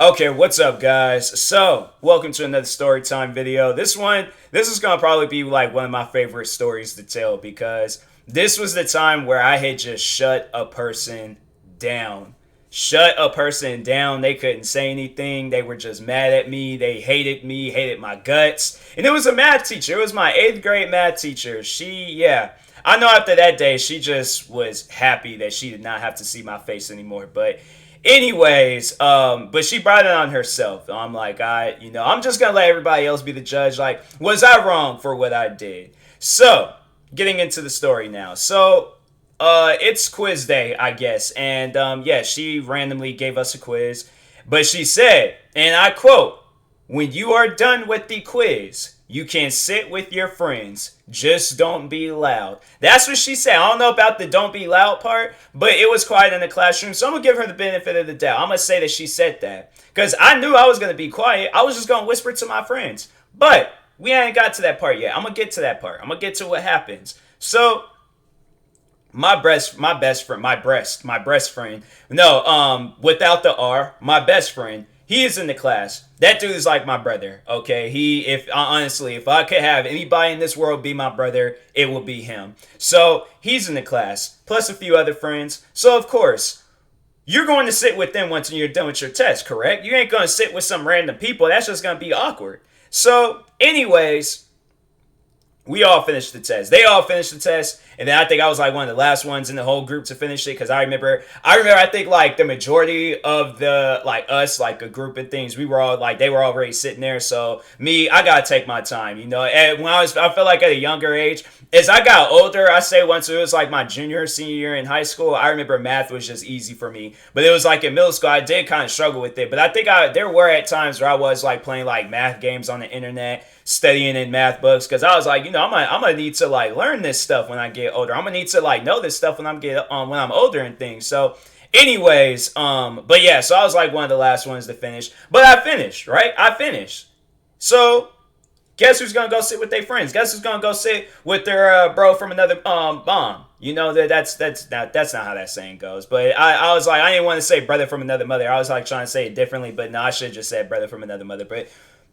Okay, what's up, guys? So, welcome to another story time video. This is gonna probably be like one of my favorite stories to tell because this was the time where I had just shut a person down. Shut a person down. They couldn't say anything. They were just mad at me. They hated me, hated my guts. And it was a math teacher. It was my eighth grade math teacher. Yeah. I know after that day, she just was happy that she did not have to see my face anymore. But but she brought it on herself. I'm like, I'm just gonna let everybody else be the judge. Like, was I wrong for what I did? So, getting into the story now. It's quiz day, I guess, and yeah, she randomly gave us a quiz, but she said, and I quote, "When you are done with the quiz, you can sit with your friends. Just don't be loud." That's what she said. I don't know about the don't be loud part, but it was quiet in the classroom. So I'm going to give her the benefit of the doubt. I'm going to say that she said that. Because I knew I was going to be quiet. I was just going to whisper to my friends. But we ain't got to that part yet. I'm going to get to that part. I'm going to get to what happens. So my best friend. No, without the R, my best friend. He is in the class. That dude is like my brother. Okay, if I could have anybody in this world be my brother, it would be him. So he's in the class, plus a few other friends. So of course, you're going to sit with them once you're done with your test, correct? You ain't going to sit with some random people. That's just going to be awkward. So, anyways, we all finished the test. They all finished the test, and then I think I was like one of the last ones in the whole group to finish it because I remember. I think like the majority of the like us, like a group of things, we were all like they were already sitting there. So me, I gotta take my time, you know. And I felt like at a younger age, as I got older, I say once it was like my junior, senior year in high school, I remember math was just easy for me. But it was like in middle school, I did kind of struggle with it. But I think there were at times where I was like playing like math games on the internet, studying in math books, because I was like, I'm gonna need to like learn this stuff when I get older. I'm gonna need to like know this stuff when I'm older and things. So, anyways, but yeah, so I was like one of the last ones to finish, but I finished, right? I finished. So guess who's gonna go sit with their friends? Guess who's gonna go sit with their bro from another mom? You know that's not how that saying goes. But I was like I didn't want to say brother from another mother. I was like trying to say it differently, but no, I should have just said brother from another mother. But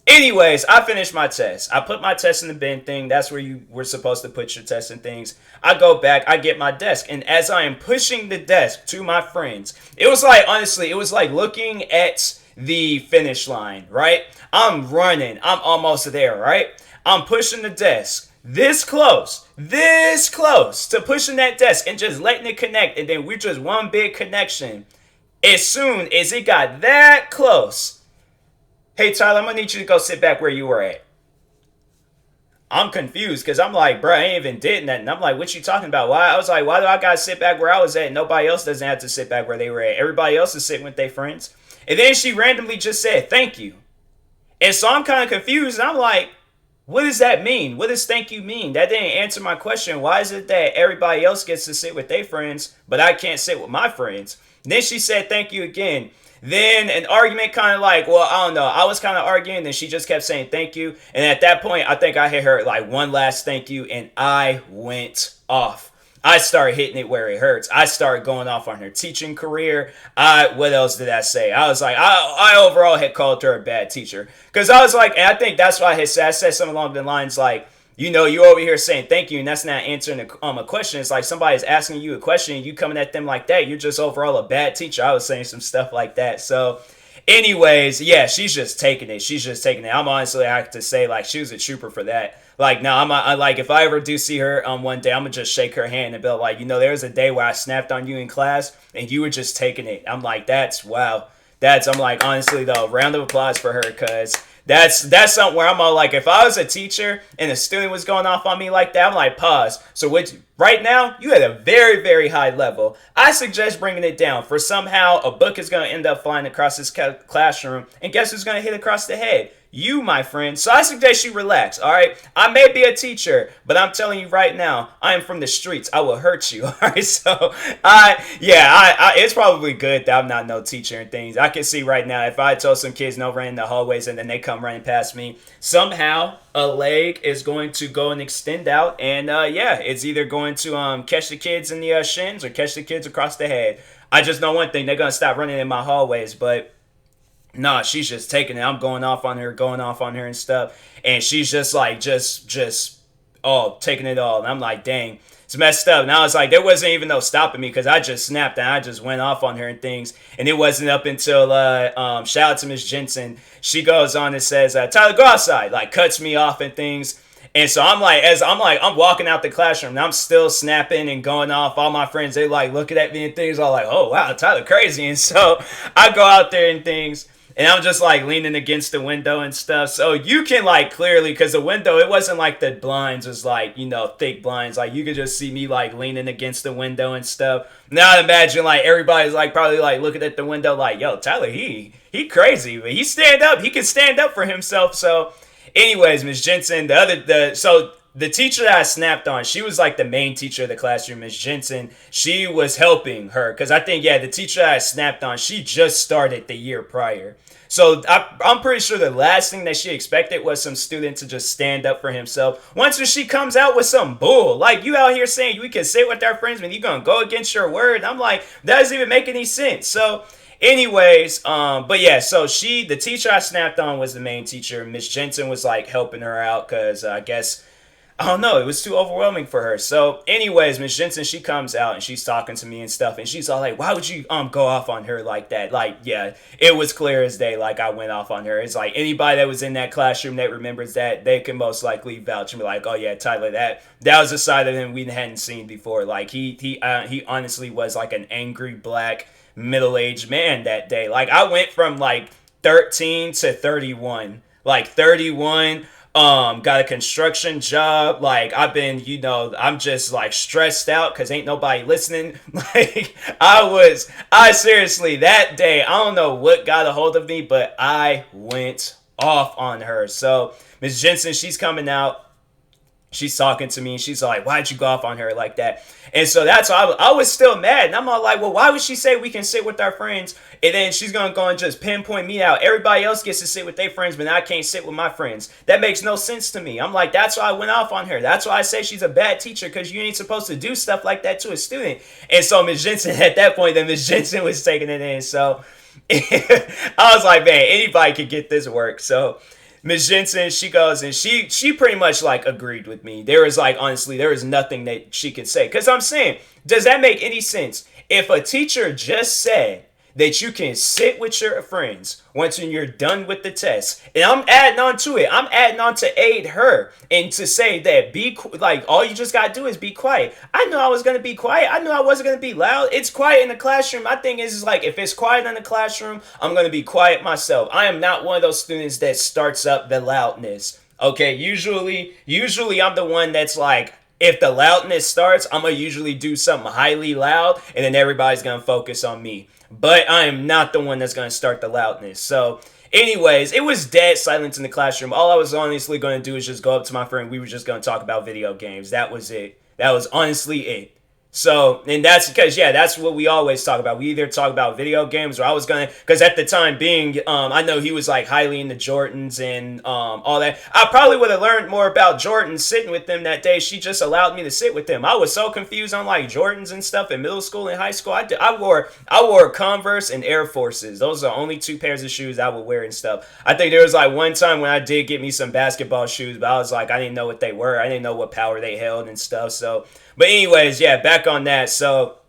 anyways, I finished my test. I put my test in the bin thing. That's where you were supposed to put your test and things. I go back, I get my desk. And as I am pushing the desk to my friends, it was like, honestly, it was like looking at the finish line, right? I'm running. I'm almost there, right? I'm pushing the desk this close to pushing that desk and just letting it connect. And then we're just one big connection. As soon as it got that close, "Hey, Tyler, I'm gonna need you to go sit back where you were at." I'm confused because I'm like, bro, I ain't even did nothing. I'm like, what you talking about? Why? I was like, why do I gotta sit back where I was at? Nobody else doesn't have to sit back where they were at. Everybody else is sitting with their friends. And then she randomly just said, "Thank you." And so I'm kind of confused. And I'm like, what does that mean? What does thank you mean? That didn't answer my question. Why is it that everybody else gets to sit with their friends, but I can't sit with my friends? And then she said, "Thank you" again. Then an argument kind of like, well, I don't know. I was kind of arguing, then she just kept saying thank you. And at that point, I think I hit her like one last thank you, and I went off. I started hitting it where it hurts. I started going off on her teaching career. What else did I say? I was like, I overall had called her a bad teacher. Because I was like, and I think that's why I said something along the lines like, you over here saying thank you, and that's not answering a question. It's like somebody's asking you a question, and you coming at them like that. You're just overall a bad teacher. I was saying some stuff like that. So, anyways, yeah, she's just taking it. She's just taking it. I'm honestly, I have to say, like, she was a trooper for that. Like, no, I like, if I ever do see her one day, I'm gonna just shake her hand and be like, there was a day where I snapped on you in class, and you were just taking it. I'm like, wow. I'm like, honestly, though, round of applause for her, because that's something where I'm all like, if I was a teacher and a student was going off on me like that, I'm like, pause. So right now, you at a very, very high level. I suggest bringing it down. For somehow a book is going to end up flying across this classroom, and guess who's going to hit across the head? You, my friend. So I suggest you relax, all right? I may be a teacher, but I'm telling you right now, I am from the streets. I will hurt you, all right? So, it's probably good that I'm not no teacher and things. I can see right now, if I told some kids no running in the hallways and then they come running past me, somehow a leg is going to go and extend out, and it's either going to catch the kids in the shins or catch the kids across the head. I just know one thing, they're going to stop running in my hallways, but Nah, she's just taking it. I'm going off on her and stuff. And she's just like, oh, taking it all. And I'm like, dang, it's messed up. And I was like, there wasn't even no stopping me because I just snapped and I just went off on her and things. And it wasn't up until, shout out to Miss Jensen. She goes on and says, Tyler, go outside. Like, cuts me off and things. And so I'm walking out the classroom and I'm still snapping and going off. All my friends, they like looking at me and things. All like, oh, wow, Tyler crazy. And so I go out there and things. And I'm just like leaning against the window and stuff. So you can like clearly, because the window, it wasn't like the blinds was like, thick blinds. Like you could just see me like leaning against the window and stuff. Now I imagine like everybody's like probably like looking at the window like, yo, Tyler, he crazy. But he can stand up for himself. So anyways, Miss Jensen, the teacher that I snapped on, she was like the main teacher of the classroom, Miss Jensen. She was helping her because I think, yeah, the teacher that I snapped on, she just started the year prior. So I'm pretty sure the last thing that she expected was some student to just stand up for himself. Once she comes out with some bull, like you out here saying we can sit with our friends, but you gonna go against your word. And I'm like, that doesn't even make any sense. So anyways, but yeah, so the teacher I snapped on was the main teacher. Miss Jensen was like helping her out because I guess I don't know, it was too overwhelming for her. So, anyways, Miss Jensen, she comes out and she's talking to me and stuff, and she's all like, "Why would you go off on her like that?" Like, yeah, it was clear as day. Like I went off on her. It's like anybody that was in that classroom that remembers that, they can most likely vouch and be like, "Oh yeah, Tyler, that was a side of him we hadn't seen before." Like he honestly was like an angry black middle-aged man that day. Like I went from like 13 to 31. Like 31, got a construction job. Like I've been, I'm just like stressed out because ain't nobody listening. Like I seriously, that day, I don't know what got a hold of me, but I went off on her. So Miss Jensen, she's coming out, she's talking to me and she's like, "Why'd you go off on her like that?" And so that's why I was still mad. And I'm all like, well, why would she say we can sit with our friends? And then she's going to go and just pinpoint me out. Everybody else gets to sit with their friends, but I can't sit with my friends. That makes no sense to me. I'm like, that's why I went off on her. That's why I say she's a bad teacher, because you ain't supposed to do stuff like that to a student. And so Ms. Jensen, at that point, then Ms. Jensen was taking it in. So I was like, man, anybody could get this work. So Miss Jensen, she goes and she pretty much like agreed with me. There was like, honestly, there was nothing that she could say. Because I'm saying, does that make any sense? If a teacher just said that you can sit with your friends once when you're done with the test, and I'm adding on to it, I'm adding on to aid her and to say that like all you just gotta do is be quiet. I knew I was gonna be quiet. I knew I wasn't gonna be loud. It's quiet in the classroom. My thing is like, if it's quiet in the classroom, I'm gonna be quiet myself. I am not one of those students that starts up the loudness. Okay, usually I'm the one that's like, if the loudness starts, I'm gonna usually do something highly loud, and then everybody's gonna focus on me. But I am not the one that's gonna start the loudness. So, anyways, it was dead silence in the classroom. All I was honestly gonna do is just go up to my friend. We were just gonna talk about video games. That was it. That was honestly it. So, and that's because, yeah, that's what we always talk about. We either talk about video games, or I was going to, because at the time being, I know he was like highly into Jordans and all that. I probably would have learned more about Jordans sitting with them that day. She just allowed me to sit with them. I was so confused on like Jordans and stuff in middle school and high school. I wore Converse and Air Forces. Those are the only two pairs of shoes I would wear and stuff. I think there was like one time when I did get me some basketball shoes, but I was like, I didn't know what they were. I didn't know what power they held and stuff. So, but anyways, yeah, back on that. So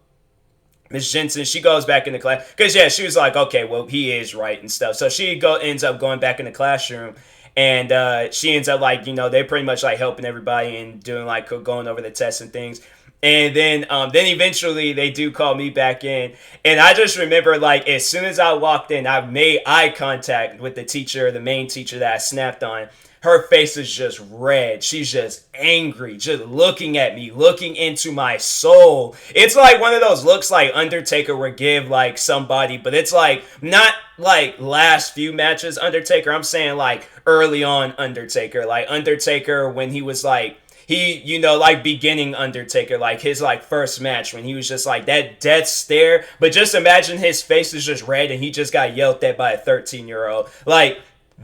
Miss Jensen, she goes back in the class because, yeah, she was like, okay, well, he is right and stuff. So she ends up going back in the classroom, and she ends up like, they're pretty much like helping everybody and doing like going over the tests and things. And then eventually they do call me back in, and I just remember like as soon as I walked in, I made eye contact with the teacher, the main teacher that I snapped on. Her face is just red. She's just angry, just looking at me, looking into my soul. It's like one of those looks like Undertaker would give like somebody, but it's like not like last few matches Undertaker. I'm saying like early on Undertaker, like Undertaker when he was like, like beginning Undertaker, like his like first match when he was just like that death stare. But just imagine his face is just red and he just got yelled at by a 13-year-old. Like,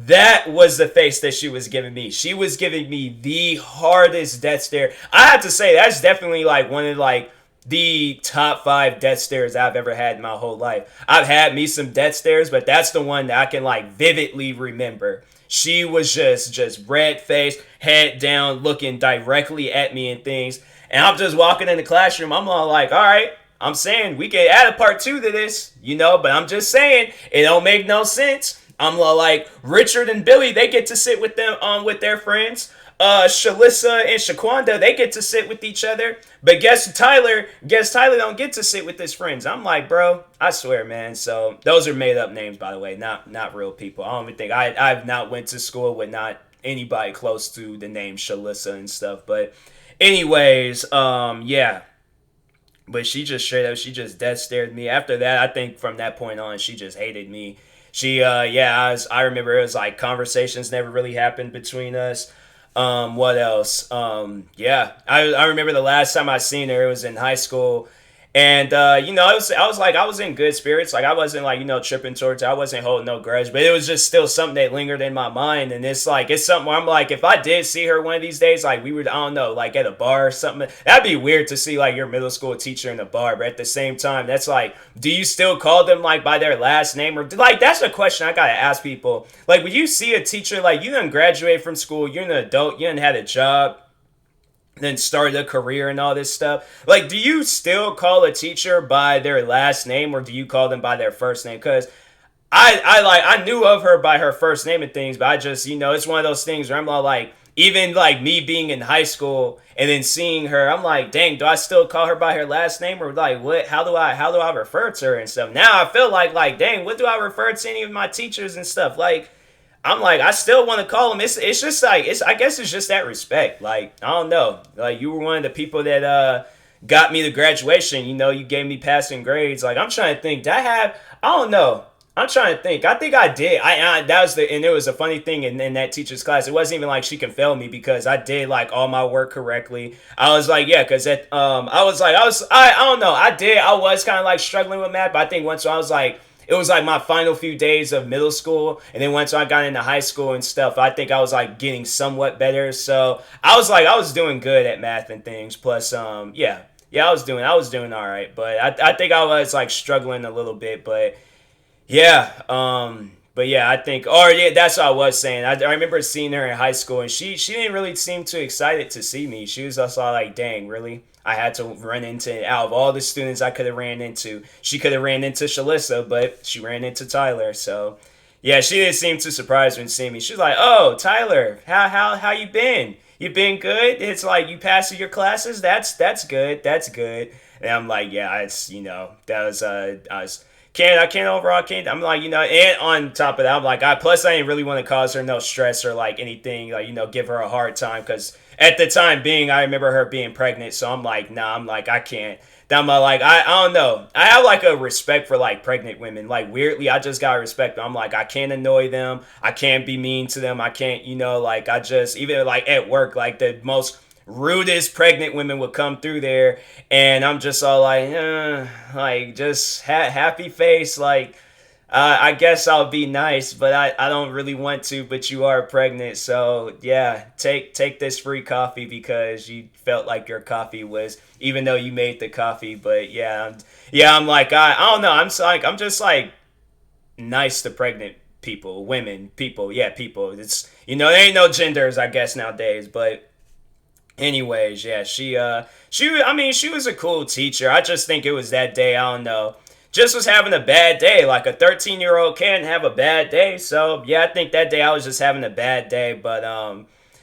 that was the face that she was giving me. She was giving me the hardest death stare. I have to say, that's definitely like one of like the top 5 death stares I've ever had in my whole life. I've had me some death stares, but that's the one that I can like vividly remember. She was just red faced, head down, looking directly at me and things. And I'm just walking in the classroom. I'm all like, all right, I'm saying we can add a part 2 to this, but I'm just saying it don't make no sense. I'm like Richard and Billy, they get to sit with them with their friends. Shalissa and Shaquanda, they get to sit with each other. But Tyler don't get to sit with his friends. I'm like, bro, I swear, man. So those are made up names, by the way, not real people. I don't even think I've not went to school with not anybody close to the name Shalissa and stuff. But anyways, yeah. But she just straight up, she just death stared me. After that, I think from that point on, she just hated me. I remember it was like conversations never really happened between us. What else? I remember the last time I seen her, it was in high school. And I was in good spirits. Like I wasn't like, tripping towards her. I wasn't holding no grudge, but it was just still something that lingered in my mind. And it's something where I'm like, if I did see her one of these days, like we would, I don't know, like at a bar or something, that'd be weird to see like your middle school teacher in a bar. But at the same time, that's like, do you still call them like by their last name? Or like, that's a question I gotta ask people. Like, when you see a teacher, like you done graduate from school, you're an adult, you done had a job, then started a career and all this stuff. Like, do you still call a teacher by their last name, or do you call them by their first name? Because I knew of her by her first name and things, but I just, it's one of those things where I'm like, even like me being in high school and then seeing her, I'm like, dang, do I still call her by her last name, or like what? How do I refer to her and stuff? Now I feel like dang, what do I refer to any of my teachers and stuff? Like, I'm like, I still want to call him. It's just like, I guess it's just that respect. Like, I don't know. Like, you were one of the people that got me to graduation. You gave me passing grades. Like, I'm trying to think. Did I have? I don't know. I'm trying to think. I think I did. And it was a funny thing in that teacher's class. It wasn't even like she can fail me because I did like all my work correctly. I was like, yeah, because I don't know. I was kind of like struggling with math, but I think once I was like, it was like my final few days of middle school, and then once I got into high school and stuff, I think I was like getting somewhat better. So I was doing good at math and things. Plus, I was doing all right, but I think I was like struggling a little bit, but yeah, I think, or yeah, that's what I was saying. I remember seeing her in high school, and she didn't really seem too excited to see me. She was also like, dang, really? I had to run into, out of all the students I could have ran into, she could have ran into Shalissa, but she ran into Tyler. So yeah, she didn't seem too surprised when seeing me. She was like, oh, Tyler, how you been? You been good? It's like, you passing your classes? That's good. That's good. And I'm like, yeah, it's, that was, I can't overall, can't, I'm like, and on top of that, I'm like, plus I didn't really want to cause her no stress or like anything, like, give her a hard time. Cause at the time being, I remember her being pregnant. So I'm like, nah, I'm like, I can't. I'm like, I don't know. I have like a respect for like pregnant women. Like weirdly, I just got respect. I'm like, I can't annoy them. I can't be mean to them. I can't, like I just, even like at work, like the most rudest pregnant women would come through there, and I'm just all like just happy face, like I guess I'll be nice, but I don't really want to, but you are pregnant, so yeah, take this free coffee because you felt like your coffee was, even though you made the coffee. But I'm like, I don't know, I'm just like nice to pregnant people, women, people, yeah, people. It's, there ain't no genders, I guess, nowadays. But anyways, yeah, she was a cool teacher. I just think it was that day, I don't know, just was having a bad day. Like a 13-year-old can have a bad day. So yeah, I think that day I was just having a bad day. But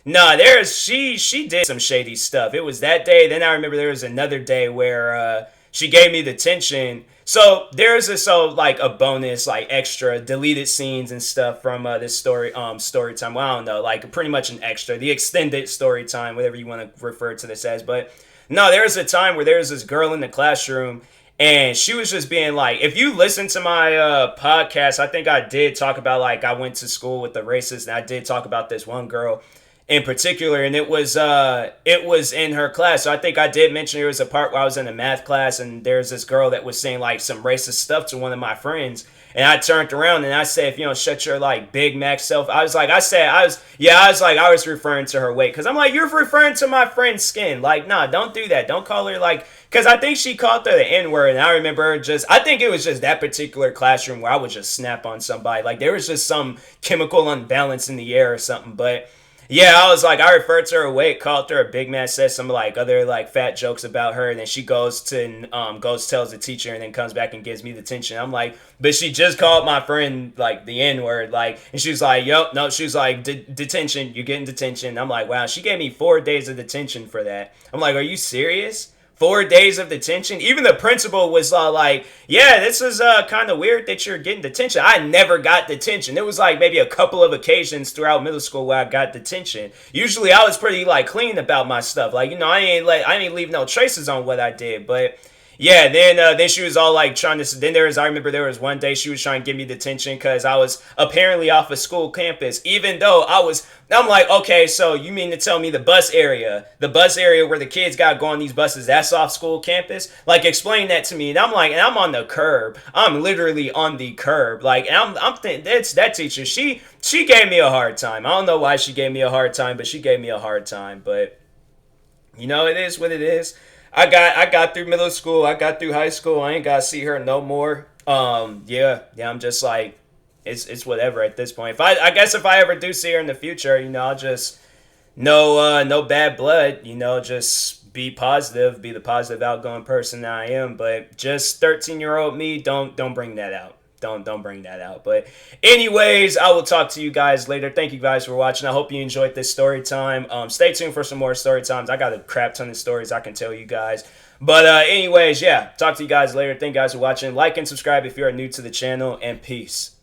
no, she did some shady stuff. It was that day. Then I remember there was another day where she gave me the tension. So there's like a bonus, like extra deleted scenes and stuff from this story time. Well, I don't know, like pretty much an extra, the extended story time, whatever you want to refer to this as. But no, there was a time where there was this girl in the classroom, and she was just being like, if you listen to my podcast, I think I did talk about like I went to school with the racists, and I did talk about this one girl in particular, and it was in her class. So I think I did mention there was a part where I was in a math class, and there's this girl that was saying like some racist stuff to one of my friends, and I turned around and I said, if you don't shut your like Big Mac self, I was referring to her weight, because I'm like, you're referring to my friend's skin, like, nah, don't do that, don't call her like because I think she called her the N word, and I remember I think it was just that particular classroom where I would just snap on somebody. Like there was just some chemical unbalance in the air or something. But yeah, I was like, I referred to her awake, called her a big man, said some like other like fat jokes about her, and then she goes tells the teacher, and then comes back and gives me the detention. I'm like, but she just called my friend like the N word, like, and she was like, yup, no, she was like, detention, you're getting detention. I'm like, wow, she gave me 4 days of detention for that. I'm like, are you serious? 4 days of detention. Even the principal was like, yeah, this is kind of weird that you're getting detention. I never got detention. It was like maybe a couple of occasions throughout middle school where I got detention. Usually I was pretty like clean about my stuff. Like, I ain't leave no traces on what I did. But yeah, then she was all like trying to. Then I remember there was one day she was trying to give me detention because I was apparently off a school campus, even though I'm like, okay, so you mean to tell me the bus area where the kids got to go on these buses, that's off school campus? Like, explain that to me. And I'm like, and I'm on the curb. I'm literally on the curb. Like, and I'm thinking, that's that teacher. She gave me a hard time. I don't know why she gave me a hard time, but she gave me a hard time. But it is what it is. I got through middle school. I got through high school. I ain't got to see her no more. Yeah. I'm just like, it's whatever at this point. I guess if I ever do see her in the future, I'll just no bad blood. Just be positive, be the positive, outgoing person that I am. But just 13-year-old me, don't bring that out. Don't bring that out. But anyways, I will talk to you guys later. Thank you guys for watching. I hope you enjoyed this story time. Stay tuned for some more story times. I got a crap ton of stories I can tell you guys. But anyways, yeah, talk to you guys later. Thank you guys for watching. Like and subscribe if you're new to the channel, and peace.